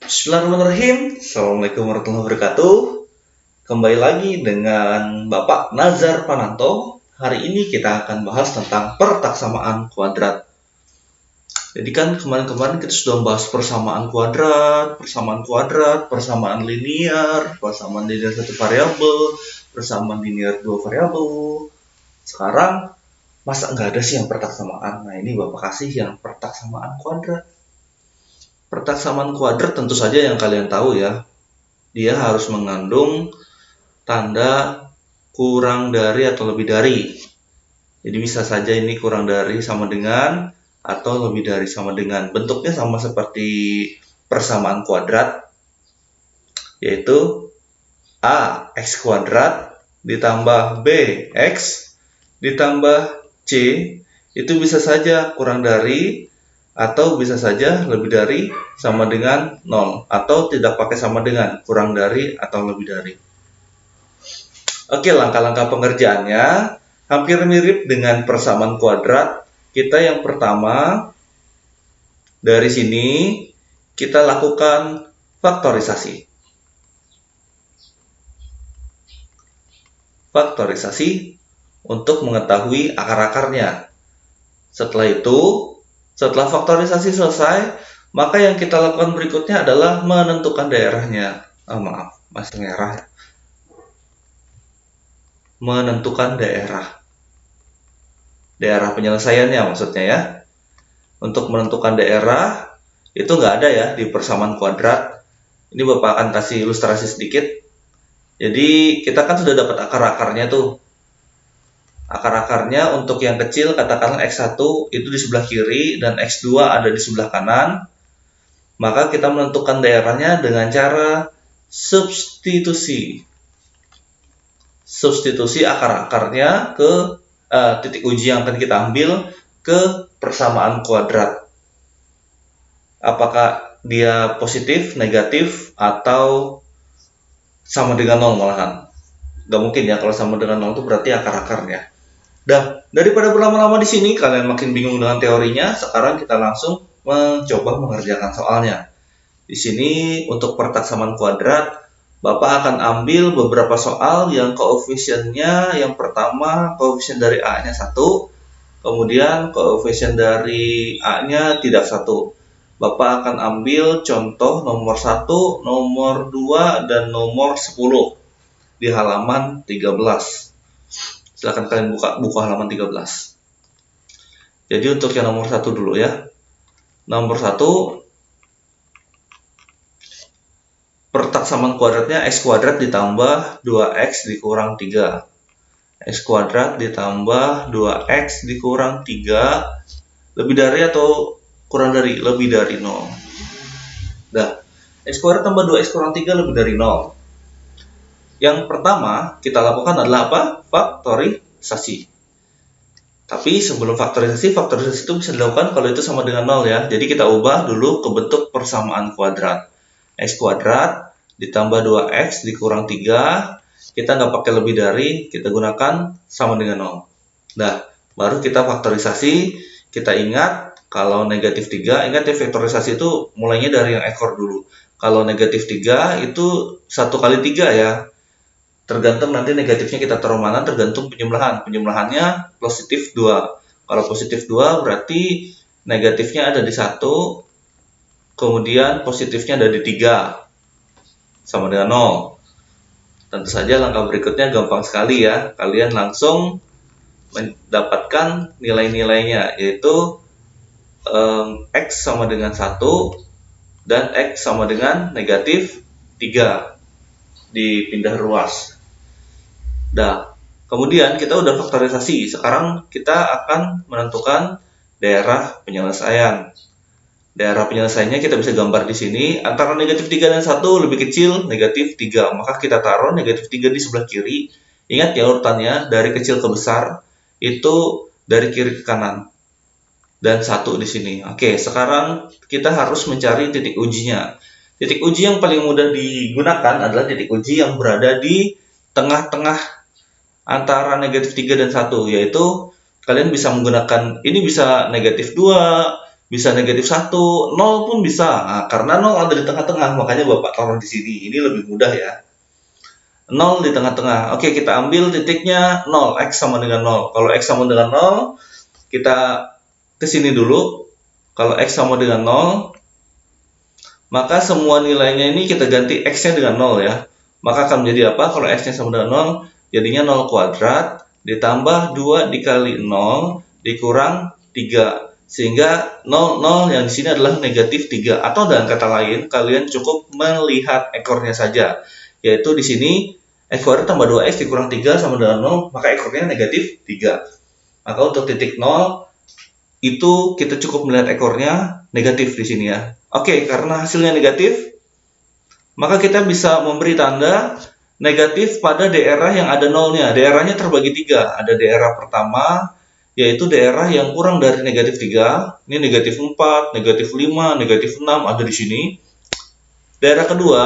Bismillahirrahmanirrahim. Assalamualaikum warahmatullahi wabarakatuh. Kembali lagi dengan Bapak Nazar Pananto. Hari ini kita akan bahas tentang pertaksamaan kuadrat. Jadi kan kemarin-kemarin kita sudah membahas persamaan linear, persamaan linear satu variabel, persamaan linear dua variabel. Sekarang masa nggak ada sih yang pertaksamaan? Nah ini Bapak kasih yang pertaksamaan kuadrat. Pertaksamaan kuadrat tentu saja yang kalian tahu ya, dia harus mengandung tanda kurang dari atau lebih dari. Jadi bisa saja ini kurang dari sama dengan atau lebih dari sama dengan. Bentuknya sama seperti persamaan kuadrat, yaitu A x kuadrat ditambah B x ditambah C, itu bisa saja kurang dari atau bisa saja lebih dari sama dengan 0 atau tidak pakai sama dengan, kurang dari atau lebih dari. Oke, langkah-langkah pengerjaannya hampir mirip dengan persamaan kuadrat. Kita yang pertama dari sini kita lakukan faktorisasi. Faktorisasi untuk mengetahui akar-akarnya. Setelah faktorisasi selesai, maka yang kita lakukan berikutnya adalah menentukan daerahnya. Masih merah ya. Menentukan daerah penyelesaiannya maksudnya ya. Untuk menentukan daerah, itu nggak ada ya di persamaan kuadrat. Ini Bapak akan kasih ilustrasi sedikit. Jadi kita kan sudah dapat akar-akarnya tuh. Akar-akarnya untuk yang kecil katakanlah X1 itu di sebelah kiri dan X2 ada di sebelah kanan. Maka kita menentukan daerahnya dengan cara substitusi. Substitusi akar-akarnya ke titik uji yang akan kita ambil ke persamaan kuadrat. Apakah dia positif, negatif, atau sama dengan 0 malahan. Gak mungkin ya, kalau sama dengan 0 itu berarti akar-akarnya. Dah, daripada berlama-lama di sini kalian makin bingung dengan teorinya, sekarang kita langsung mencoba mengerjakan soalnya. Di sini untuk pertaksamaan kuadrat, Bapak akan ambil beberapa soal yang koefisiennya yang pertama koefisien dari A-nya 1, kemudian koefisien dari A-nya tidak 1. Bapak akan ambil contoh nomor 1, nomor 2, dan nomor 10 di halaman 13. Silahkan kalian buka halaman 13. Jadi untuk yang nomor 1 dulu ya. Nomor 1, pertaksamaan kuadratnya x kuadrat ditambah 2x dikurang 3. X kuadrat ditambah 2x dikurang 3 lebih dari atau kurang dari? Lebih dari 0. Dah, x kuadrat tambah 2x kurang 3 lebih dari 0. Yang pertama kita lakukan adalah apa? Faktorisasi. Tapi sebelum faktorisasi itu bisa dilakukan kalau itu sama dengan 0 ya. Jadi kita ubah dulu ke bentuk persamaan kuadrat. X kuadrat ditambah 2x dikurang 3. Kita nggak pakai lebih dari, kita gunakan sama dengan 0. Nah, baru kita faktorisasi. Kita ingat kalau negatif 3, ingat ya faktorisasi itu mulainya dari yang ekor dulu. Kalau negatif 3 itu 1 kali 3 ya. Tergantung nanti negatifnya kita taruh mana, tergantung penjumlahan. Penjumlahannya positif 2. Kalau positif 2 berarti negatifnya ada di 1, kemudian positifnya ada di 3. Sama dengan 0. Tentu saja langkah berikutnya gampang sekali ya. Kalian langsung mendapatkan nilai-nilainya, yaitu X sama dengan 1 dan X sama dengan negatif 3. Dipindah ruas. Nah, kemudian kita udah faktorisasi. Sekarang kita akan menentukan daerah penyelesaian. Daerah penyelesaiannya kita bisa gambar di sini. Antara negatif 3 dan 1 lebih kecil negatif 3. Maka kita taruh negatif 3 di sebelah kiri. Ingat ya urutannya dari kecil ke besar. Itu dari kiri ke kanan. Dan 1 di sini. Oke, sekarang kita harus mencari titik ujinya. Titik uji yang paling mudah digunakan adalah titik uji yang berada di tengah-tengah antara negatif 3 dan 1, yaitu kalian bisa menggunakan, ini bisa negatif 2, bisa negatif 1, 0 pun bisa. Nah, karena 0 ada di tengah-tengah, makanya Bapak taruh di sini. Ini lebih mudah ya. 0 di tengah-tengah. Oke, kita ambil titiknya 0, X sama dengan 0. Kalau X sama dengan 0, kita ke sini dulu. Kalau X sama dengan 0, maka semua nilainya ini kita ganti X-nya dengan 0 ya. Maka akan menjadi apa? Kalau X-nya sama dengan 0, jadinya 0 kuadrat ditambah 2 dikali 0 dikurang 3. Sehingga 0, 0 yang di sini adalah negatif 3. Atau dengan kata lain, kalian cukup melihat ekornya saja. Yaitu di sini X kuadrat tambah 2X dikurang 3 sama dengan 0, maka ekornya negatif 3. Maka untuk titik 0, itu kita cukup melihat ekornya negatif di sini ya. Oke, karena hasilnya negatif, maka kita bisa memberi tanda negatif pada daerah yang ada nolnya. Daerahnya terbagi 3. Ada daerah pertama, yaitu daerah yang kurang dari negatif 3. Ini negatif 4, negatif 5, negatif 6 ada di sini. Daerah kedua,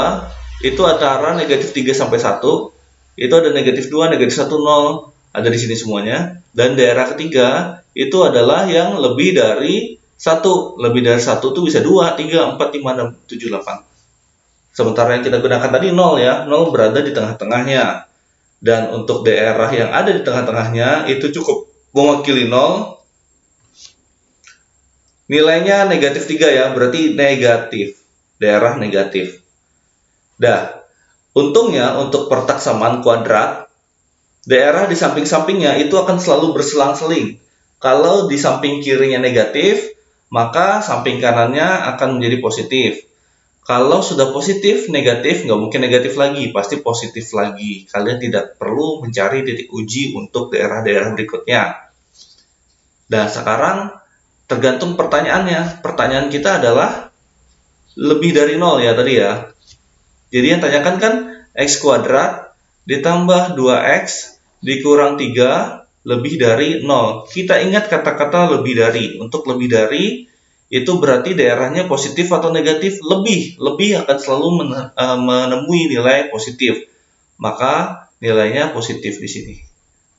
itu antara negatif 3 sampai 1. Itu ada negatif 2, negatif 1, 0. Ada di sini semuanya. Dan daerah ketiga, itu adalah yang lebih dari 1. Lebih dari 1 itu bisa 2, 3, 4, 5, 6, 7, 8. Sementara yang kita gunakan tadi 0 ya. 0 berada di tengah-tengahnya. Dan untuk daerah yang ada di tengah-tengahnya, itu cukup mewakili 0. Nilainya negatif 3 ya, berarti negatif. Daerah negatif. Dah, untungnya untuk pertaksamaan kuadrat, daerah di samping-sampingnya itu akan selalu berselang-seling. Kalau di samping kirinya negatif, maka samping kanannya akan menjadi positif. Kalau sudah positif, negatif, nggak mungkin negatif lagi, pasti positif lagi. Kalian tidak perlu mencari titik uji untuk daerah-daerah berikutnya. Dan sekarang tergantung pertanyaannya. Pertanyaan kita adalah lebih dari 0 ya tadi ya. Jadi yang tanyakan kan X kuadrat ditambah 2X dikurang 3 lebih dari 0. Kita ingat kata-kata lebih dari. Untuk lebih dari, itu berarti daerahnya positif atau negatif. Lebih akan selalu menemui nilai positif. Maka nilainya positif di sini.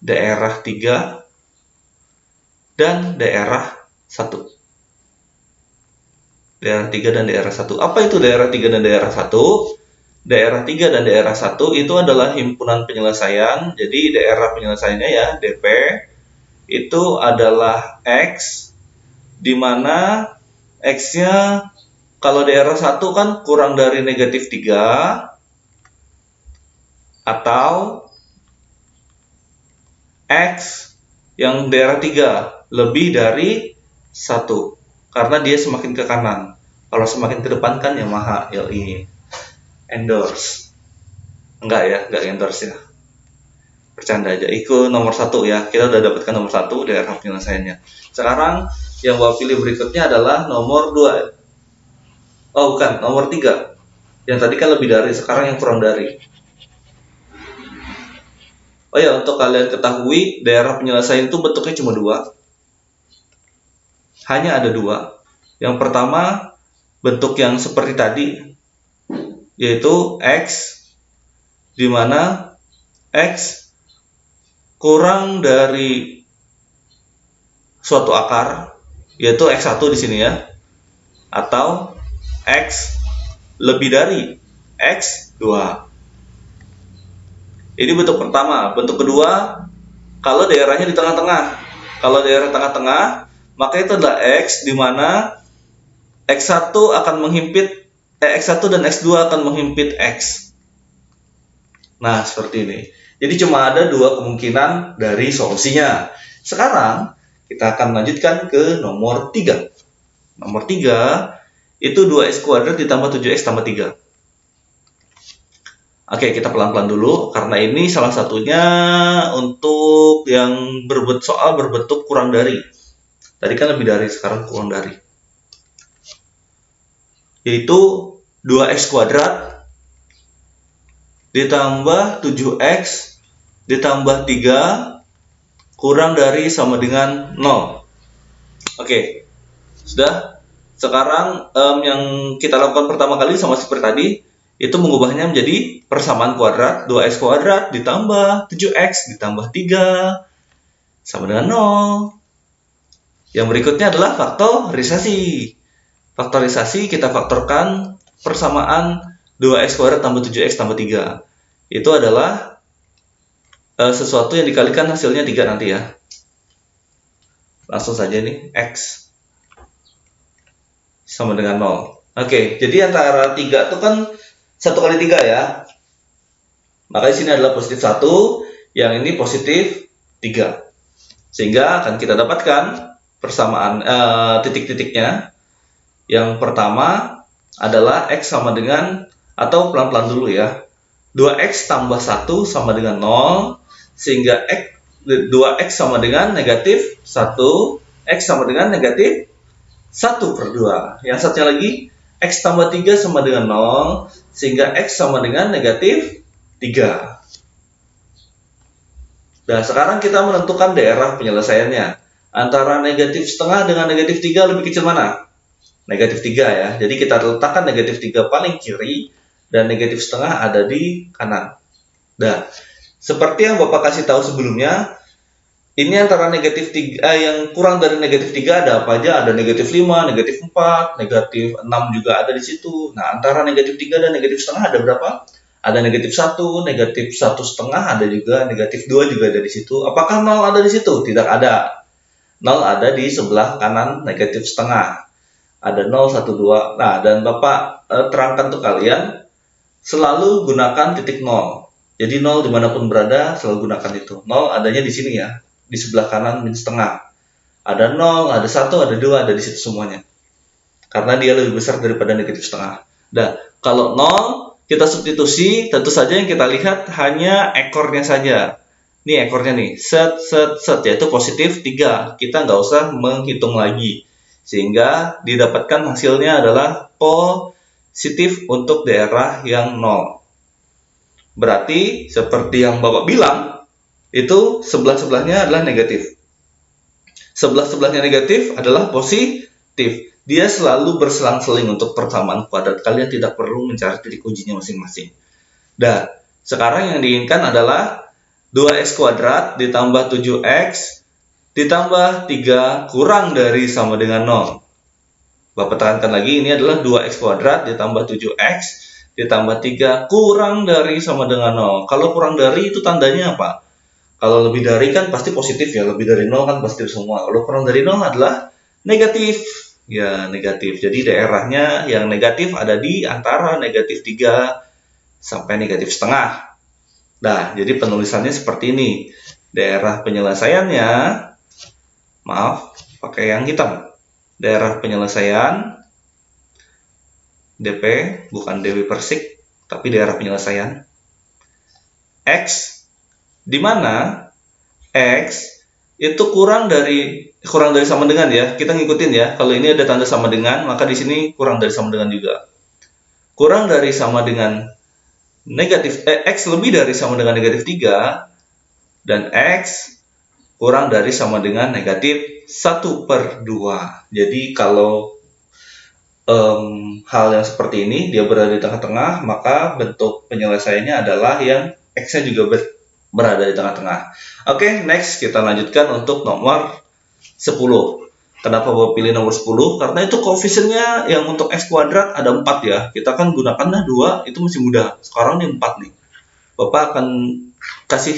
Daerah 3 dan daerah 1. Daerah 3 dan daerah 1. Apa itu daerah 3 dan daerah 1? Daerah 3 dan daerah 1 itu adalah himpunan penyelesaian. Jadi daerah penyelesaiannya ya, DP, itu adalah X, di mana X-nya kalau daerah 1 kan kurang dari negatif 3, atau X yang daerah 3 lebih dari 1, karena dia semakin ke kanan. Kalau semakin ke depan kan Yamaha LI endorse. Enggak ya, enggak endorse ya. Bercanda aja. Itu nomor 1 ya. Kita udah dapatkan nomor 1 daerah penyelesaiannya. Sekarang yang Bapak pilih berikutnya adalah nomor 2. Oh bukan, nomor 3. Yang tadi kan lebih dari, sekarang yang kurang dari. Oh ya, untuk kalian ketahui, daerah penyelesaian itu bentuknya cuma 2. Hanya ada 2. Yang pertama, bentuk yang seperti tadi, yaitu X, di mana X kurang dari suatu akar, yaitu X1 di sini ya, atau X lebih dari X2. Ini bentuk pertama. Bentuk kedua, kalau daerahnya di tengah-tengah. Kalau daerah tengah-tengah, maka itu adalah X, di mana X1 akan menghimpit, X1 dan X2 akan menghimpit X. Nah, seperti ini. Jadi cuma ada 2 kemungkinan dari solusinya. Sekarang, kita akan lanjutkan ke nomor 3. Nomor 3, itu 2X kuadrat ditambah 7X tambah 3. Oke, kita pelan-pelan dulu, karena ini salah satunya untuk yang soal berbentuk kurang dari. Tadi kan lebih dari, sekarang kurang dari. Yaitu 2X kuadrat ditambah 7X ditambah 3 kurang dari sama dengan 0. Oke, sudah. Sekarang yang kita lakukan pertama kali sama seperti tadi, itu mengubahnya menjadi persamaan kuadrat. 2X kuadrat ditambah 7X ditambah 3 sama dengan 0. Yang berikutnya adalah faktorisasi. Faktorisasi kita faktorkan persamaan 2x kuadrat tambah 7x tambah 3. Itu adalah sesuatu yang dikalikan hasilnya 3 nanti ya. Langsung saja nih, x sama dengan 0. Oke, jadi antara 3 itu kan 1 kali 3 ya. Maka di sini adalah positif 1, yang ini positif 3. Sehingga akan kita dapatkan persamaan titik-titiknya. Yang pertama adalah x sama dengan, atau pelan-pelan dulu ya, 2x tambah 1 sama dengan 0, sehingga 2x sama dengan negatif 1, x sama dengan negatif 1/2. Yang satunya lagi, x tambah 3 sama dengan 0, sehingga x sama dengan negatif 3. Nah, sekarang kita menentukan daerah penyelesaiannya. Antara negatif setengah dengan negatif 3 lebih kecil mana? Negatif 3 ya. Jadi kita letakkan negatif 3 paling kiri dan negatif setengah ada di kanan. Nah, seperti yang Bapak kasih tahu sebelumnya, ini antara negatif 3 yang kurang dari negatif 3 ada apa aja? Ada negatif 5, negatif 4, negatif 6 juga ada di situ. Nah, antara negatif 3 dan negatif setengah ada berapa? Ada negatif 1, negatif 1,5, ada juga negatif 2 juga ada di situ. Apakah 0 ada di situ? Tidak ada. 0 ada di sebelah kanan negatif setengah. Ada 0, 1, 2. Nah, dan Bapak terangkan untuk kalian, selalu gunakan titik 0. Jadi 0 dimanapun berada, selalu gunakan itu. 0 adanya di sini ya, di sebelah kanan min setengah. Ada 0, ada 1, ada 2, ada di situ semuanya. Karena dia lebih besar daripada negatif setengah. Nah, kalau 0, kita substitusi, tentu saja yang kita lihat hanya ekornya saja. Ini ekornya nih, set, yaitu positif 3. Kita nggak usah menghitung lagi. Sehingga didapatkan hasilnya adalah positif untuk daerah yang 0. Berarti seperti yang Bapak bilang, itu sebelah-sebelahnya adalah negatif. Sebelah-sebelahnya negatif adalah positif. Dia selalu berselang-seling untuk persamaan kuadrat. Kalian tidak perlu mencari titik ujinya masing-masing. Dan sekarang yang diinginkan adalah 2x kuadrat ditambah 7x ditambah 3 kurang dari sama dengan 0. Bapak tekankan lagi, ini adalah 2x kuadrat ditambah 7x ditambah 3 kurang dari sama dengan 0. Kalau kurang dari itu tandanya apa? Kalau lebih dari kan pasti positif ya, lebih dari 0 kan pasti semua. Kalau kurang dari 0 adalah negatif. Ya, negatif. Jadi daerahnya yang negatif ada di antara negatif 3 sampai negatif setengah. Nah, jadi penulisannya seperti ini. Daerah penyelesaiannya, maaf, pakai yang hitam. Daerah penyelesaian, DP, bukan Dewi Persik, tapi daerah penyelesaian. X, di mana X itu kurang dari sama dengan ya. Kita ngikutin ya. Kalau ini ada tanda sama dengan, maka di sini kurang dari sama dengan juga. Kurang dari sama dengan negatif X lebih dari sama dengan negatif 3 dan X kurang dari sama dengan negatif 1/2. Jadi kalau hal yang seperti ini dia berada di tengah-tengah, maka bentuk penyelesaiannya adalah yang X-nya juga berada di tengah-tengah. Oke, next kita lanjutkan untuk nomor 10. Kenapa Bapak pilih nomor 10? Karena itu koefisiennya yang untuk X kuadrat ada 4 ya. Kita kan gunakannya 2, itu masih mudah. Sekarang ini 4 nih. Bapak akan kasih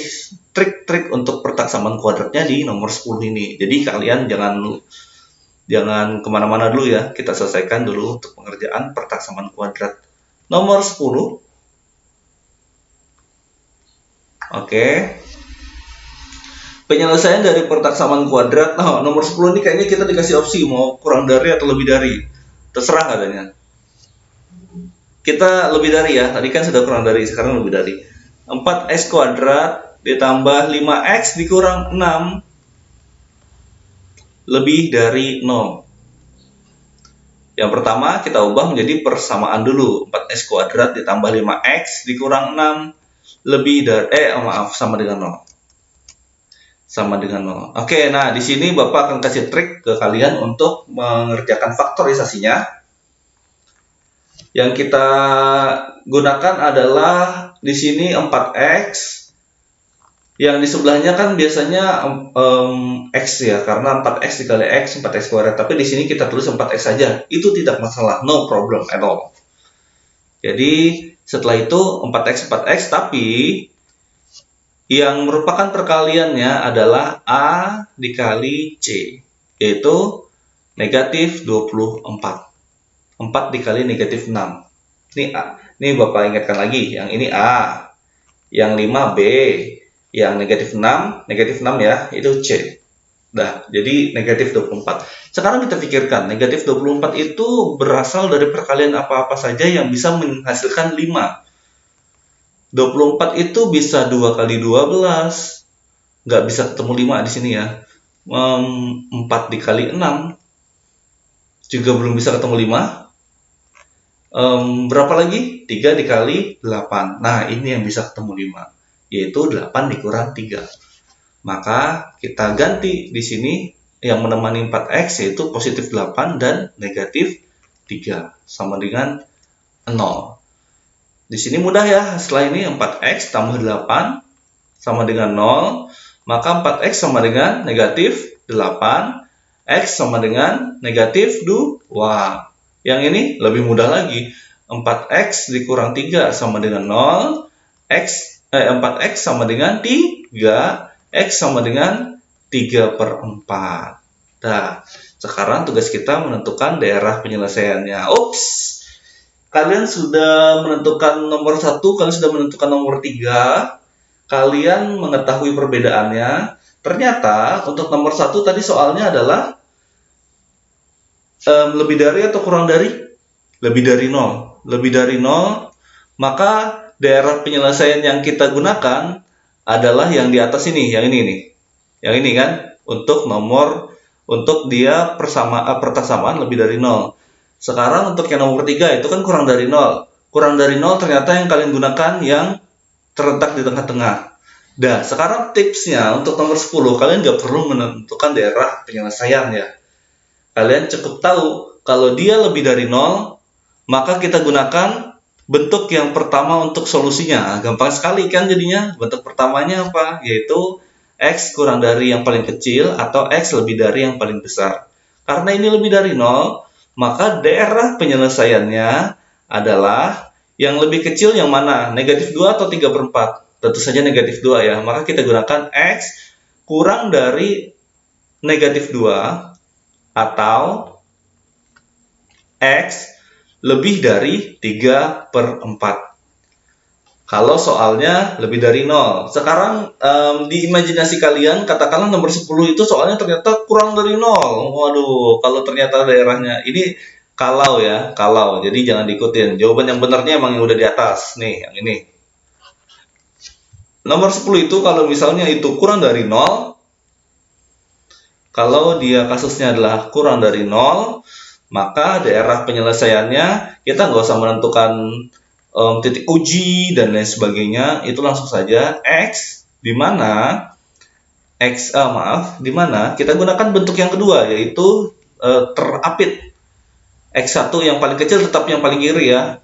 trik-trik untuk pertaksamaan kuadratnya di nomor 10 ini. Jadi kalian jangan kemana-mana dulu ya. Kita selesaikan dulu untuk pengerjaan pertaksamaan kuadrat nomor 10. Oke. Penyelesaian dari pertaksamaan kuadrat. Nah, nomor 10 ini kayaknya kita dikasih opsi mau kurang dari atau lebih dari. Terserah katanya. Kita lebih dari ya. Tadi kan sudah kurang dari, sekarang lebih dari. 4x kuadrat ditambah 5x dikurang 6 lebih dari 0. Yang pertama kita ubah menjadi persamaan dulu. 4x kuadrat ditambah 5x dikurang 6 lebih dari sama dengan 0. Sama dengan 0. Oke, nah di sini Bapak akan kasih trik ke kalian untuk mengerjakan faktorisasinya. Yang kita gunakan adalah di sini 4x Yang di sebelahnya kan biasanya X ya, karena 4X dikali X, 4X kuadrat. Tapi di sini kita tulis 4X saja. Itu tidak masalah, no problem at all. Jadi setelah itu 4X, 4X, tapi yang merupakan perkaliannya adalah A dikali C, yaitu negatif 24. 4 dikali negatif 6. Ini Bapak ingatkan lagi, yang ini A, yang 5 B, yang negatif 6 ya, itu C. Nah, jadi negatif 24. Sekarang kita pikirkan, negatif 24 itu berasal dari perkalian apa-apa saja yang bisa menghasilkan 5. 24 itu bisa 2 kali 12. Nggak bisa ketemu 5 di sini ya. 4 dikali 6. Juga belum bisa ketemu 5. Berapa lagi? 3 dikali 8. Nah, ini yang bisa ketemu 5. Yaitu 8 dikurang 3. Maka kita ganti di sini yang menemani 4X yaitu positif 8 dan negatif 3 sama dengan 0. Di sini mudah ya, setelah ini 4X tambah 8 sama dengan 0, maka 4X sama dengan negatif 8, X sama dengan negatif 2. Yang ini lebih mudah lagi, 4X dikurang 3 sama dengan 0, 4X sama dengan 3, X sama dengan 3/4. Nah, sekarang tugas kita menentukan daerah penyelesaiannya. Kalian sudah menentukan nomor 1, kalian sudah menentukan nomor 3, kalian mengetahui perbedaannya. Ternyata untuk nomor 1 tadi soalnya adalah lebih dari atau kurang dari? Lebih dari 0. Lebih dari 0, maka daerah penyelesaian yang kita gunakan adalah yang di atas ini, yang ini nih. Yang ini kan, untuk dia persamaan lebih dari 0. Sekarang untuk yang nomor 3 itu kan kurang dari 0. Kurang dari 0 ternyata yang kalian gunakan yang terletak di tengah-tengah. Nah, sekarang tipsnya untuk nomor 10, kalian nggak perlu menentukan daerah penyelesaian ya. Kalian cukup tahu kalau dia lebih dari 0, maka kita gunakan bentuk yang pertama untuk solusinya. Gampang sekali kan jadinya. Bentuk pertamanya apa? Yaitu X kurang dari yang paling kecil atau X lebih dari yang paling besar. Karena ini lebih dari 0, maka daerah penyelesaiannya adalah yang lebih kecil yang mana? Negatif 2 atau 3/4? Tentu saja negatif 2 ya. Maka kita gunakan X kurang dari negatif 2 atau X lebih dari 3/4. Kalau soalnya lebih dari 0. Sekarang di imajinasi kalian, katakanlah nomor 10 itu soalnya ternyata kurang dari 0. Waduh, kalau ternyata daerahnya ini kalau ya, kalau. Jadi jangan diikutin. Jawaban yang benarnya emang yang udah di atas. Nih, yang ini. Nomor 10 itu kalau misalnya itu kurang dari 0, kalau dia kasusnya adalah kurang dari 0, maka daerah penyelesaiannya kita nggak usah menentukan titik uji dan lain sebagainya, itu langsung saja X di mana kita gunakan bentuk yang kedua yaitu terapit. X1 yang paling kecil tetap yang paling kiri ya.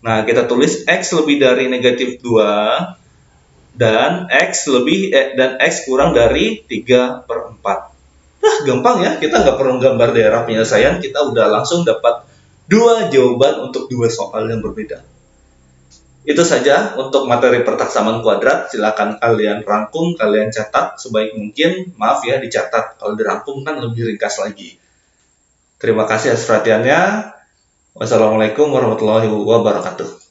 Nah, kita tulis X lebih dari negatif 2 dan X kurang dari 3/4. Gampang ya, kita nggak perlu gambar daerah penyelesaian, kita udah langsung dapat 2 jawaban untuk 2 soal yang berbeda. Itu saja untuk materi pertaksaman kuadrat. Silakan kalian rangkum, kalian catat sebaik mungkin. Maaf ya dicatat, kalau dirangkum kan lebih ringkas lagi. Terima kasih atas perhatiannya. Wassalamualaikum warahmatullahi wabarakatuh.